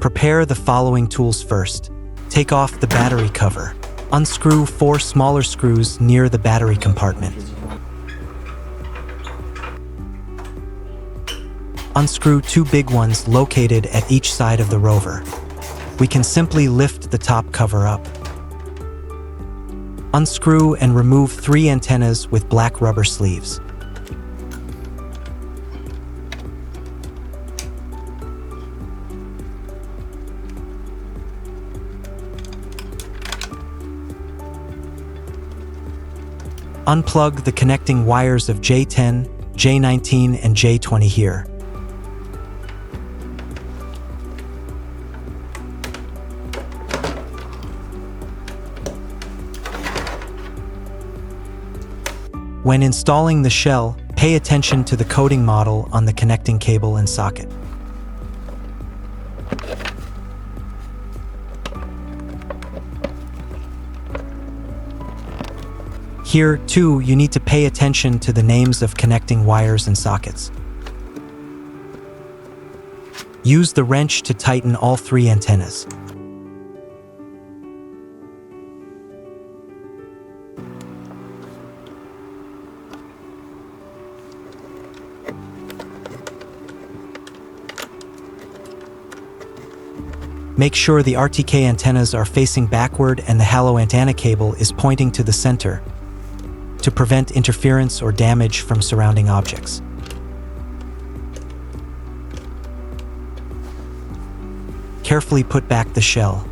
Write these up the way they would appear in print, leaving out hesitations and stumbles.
Prepare the following tools first. Take off the battery cover. Unscrew 4 smaller screws near the battery compartment. Unscrew 2 big ones located at each side of the rover. We can simply lift the top cover up. Unscrew and remove 3 antennas with black rubber sleeves. Unplug the connecting wires of J10, J19, and J20 here. When installing the shell, pay attention to the coating model on the connecting cable and socket. Here, too, you need to pay attention to the names of connecting wires and sockets. Use the wrench to tighten all 3 antennas. Make sure the RTK antennas are facing backward and the halo antenna cable is pointing to the center to prevent interference or damage from surrounding objects. Carefully put back the shell.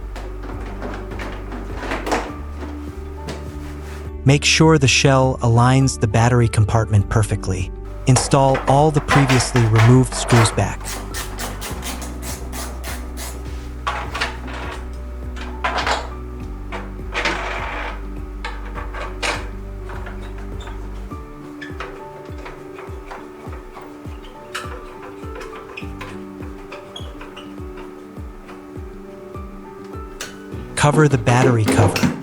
Make sure the shell aligns the battery compartment perfectly. Install all the previously removed screws back. Cover the battery cover.